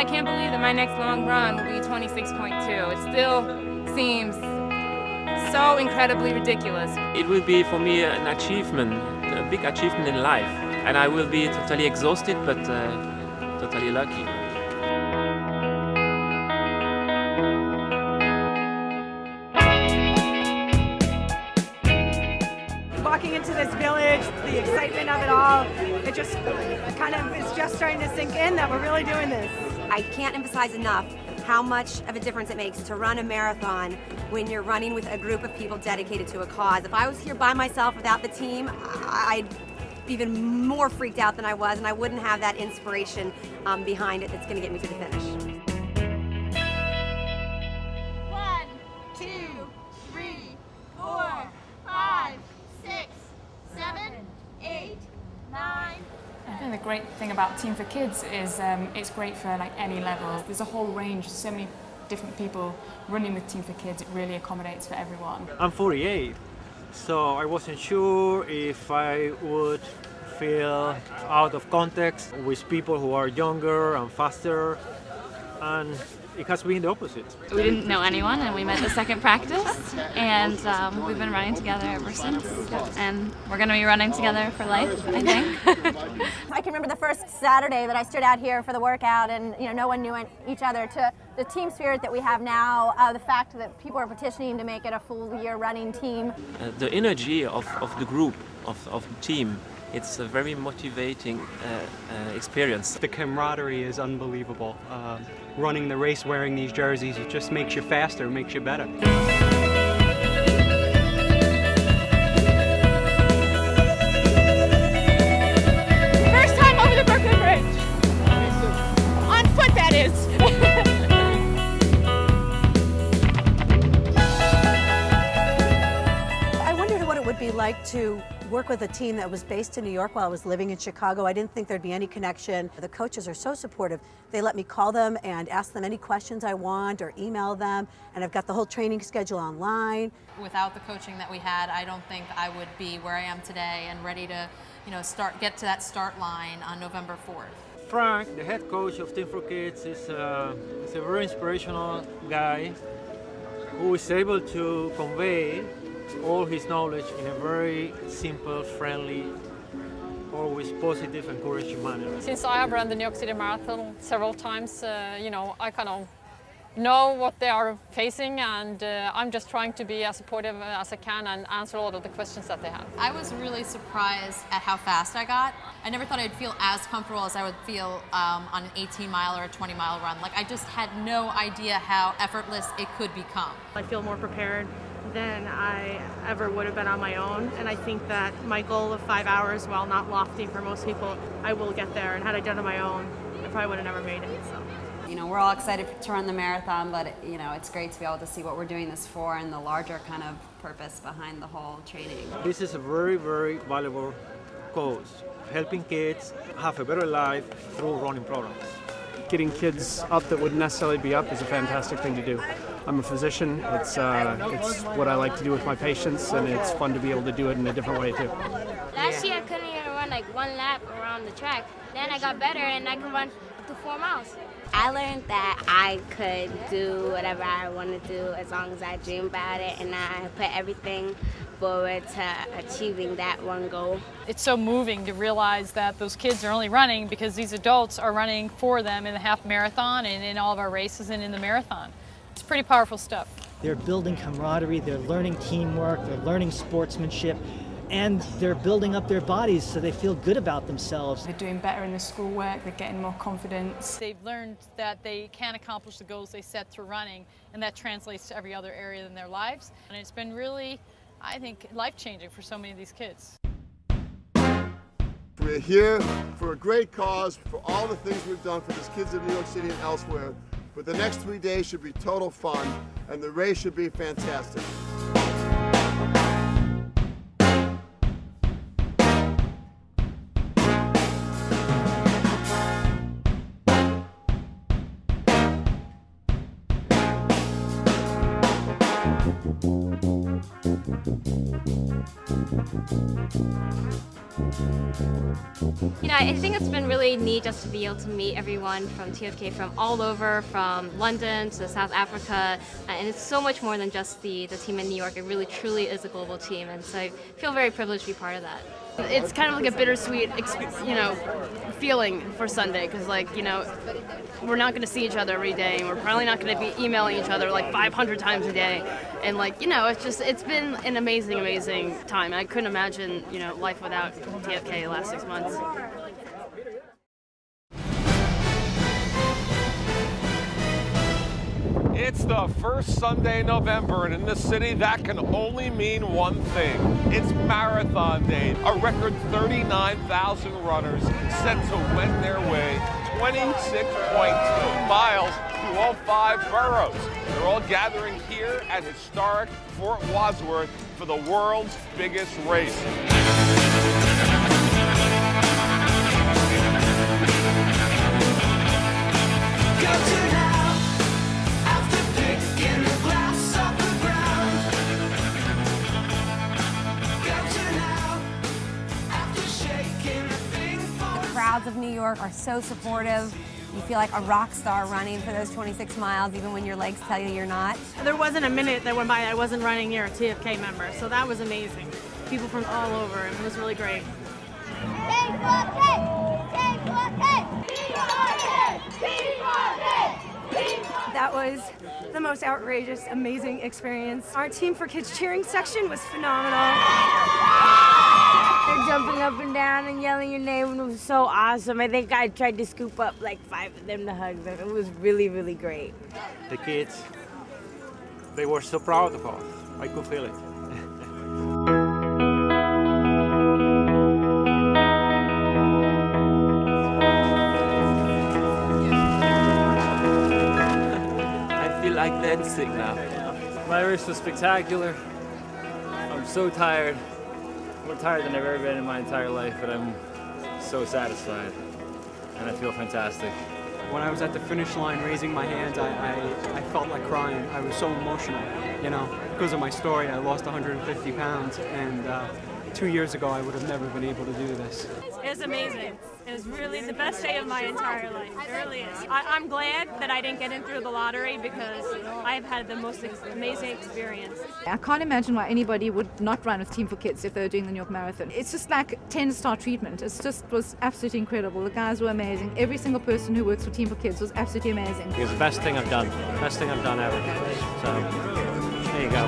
I can't believe that my next long run will be 26.2. It still seems so incredibly ridiculous. It will be for me an achievement, a big achievement in life. And I will be totally exhausted, but totally lucky. Walking into this village, the excitement of it all, it just kind of is just starting to sink in that we're really doing this. I can't emphasize enough how much of a difference it makes to run a marathon when you're running with a group of people dedicated to a cause. If I was here by myself without the team, I'd be even more freaked out than I was, and I wouldn't have that inspiration behind it that's going to get me to the finish. 1, 2, 3, 4, 5, 6, 7, 8, 9. I think the great thing about Team for Kids is it's great for like any level. There's a whole range, so many different people running with Team for Kids. It really accommodates for everyone. I'm 48, so I wasn't sure if I would feel out of context with people who are younger and faster, and it has been the opposite. We didn't know anyone, and we met the second practice, and we've been running together ever since. And we're going to be running together for life, I think. I can remember the first Saturday that I stood out here for the workout, and no one knew each other, to the team spirit that we have now, the fact that people are petitioning to make it a full year running team. The energy of the group, of the team, it's a very motivating experience. The camaraderie is unbelievable. Running the race wearing these jerseys, it just makes you faster, makes you better. First time over the Brooklyn Bridge. On foot, that is. I wondered what it would be like to work with a team that was based in New York while I was living in Chicago. I didn't think there'd be any connection. The coaches are so supportive. They let me call them and ask them any questions I want or email them, and I've got the whole training schedule online. Without the coaching that we had, I don't think I would be where I am today and ready to, get to that start line on November 4th. Frank, the head coach of Team for Kids, is a very inspirational guy who is able to convey all his knowledge in a very simple, friendly, always positive, encouraging manner. Since I have run the New York City Marathon several times, I kind of know what they are facing, and I'm just trying to be as supportive as I can and answer a lot of the questions that they have. I was really surprised at how fast I got. I never thought I'd feel as comfortable as I would feel on an 18-mile or a 20-mile run. Like, I just had no idea how effortless it could become. I feel more prepared than I ever would have been on my own, and I think that my goal of 5 hours, while not lofty for most people, I will get there, and had I done it on my own, I probably would have never made it. So. We're all excited to run the marathon, but it's great to be able to see what we're doing this for and the larger kind of purpose behind the whole training. This is a very, very valuable cause, helping kids have a better life through running programs. Getting kids up that wouldn't necessarily be up is a fantastic thing to do. I'm a physician. It's what I like to do with my patients, and it's fun to be able to do it in a different way too. Last year I couldn't even run like one lap around the track. Then I got better and I can run up to 4 miles. I learned that I could do whatever I want to do as long as I dream about it, and I put everything forward to achieving that one goal. It's so moving to realize that those kids are only running because these adults are running for them in the half marathon and in all of our races and in the marathon. It's pretty powerful stuff. They're building camaraderie, they're learning teamwork, they're learning sportsmanship, and they're building up their bodies so they feel good about themselves. They're doing better in the schoolwork, they're getting more confidence. They've learned that they can accomplish the goals they set through running, and that translates to every other area in their lives. And it's been really, I think, life-changing for so many of these kids. We're here for a great cause, for all the things we've done for these kids in New York City and elsewhere. But the next 3 days should be total fun, and the race should be fantastic. You know, I think it's been really neat just to be able to meet everyone from TFK from all over, from London to South Africa, and it's so much more than just the team in New York. It really truly is a global team, and so I feel very privileged to be part of that. It's kind of like a bittersweet, feeling for Sunday because, we're not going to see each other every day, and we're probably not going to be emailing each other 500 times a day. And it's been an amazing, amazing time. I couldn't imagine, life without TFK the last 6 months. It's the first Sunday in November, and in this city, that can only mean one thing. It's Marathon Day. A record 39,000 runners set to wend their way 26.2 miles through all 5 boroughs. They're all gathering here at historic Fort Wadsworth for the world's biggest race. Crowds of New York are so supportive. You feel like a rock star running for those 26 miles, even when your legs tell you you're not. There wasn't a minute that went by I wasn't running near a TFK member, so that was amazing. People from all over, and it was really great. That was the most outrageous, amazing experience. Our Team for Kids cheering section was phenomenal. They're jumping up and down and yelling your name, and it was so awesome. I think I tried to scoop up 5 of them to hug them. It was really, really great. The kids, they were so proud of us. I could feel it. I feel like dancing now. My race was spectacular. I'm so tired. More tired than I've ever been in my entire life, but I'm so satisfied, and I feel fantastic. When I was at the finish line raising my hands, I felt like crying. I was so emotional, because of my story. I lost 150 pounds, and 2 years ago I would have never been able to do this. It was amazing. It was really the best day of my entire life. It really is. I'm glad that I didn't get in through the lottery because I've had the most amazing experience. I can't imagine why anybody would not run with Team for Kids if they were doing the New York Marathon. It's just like 10-star treatment. It was absolutely incredible. The guys were amazing. Every single person who works for Team for Kids was absolutely amazing. It was the best thing I've done. Best thing I've done ever. So, there you go.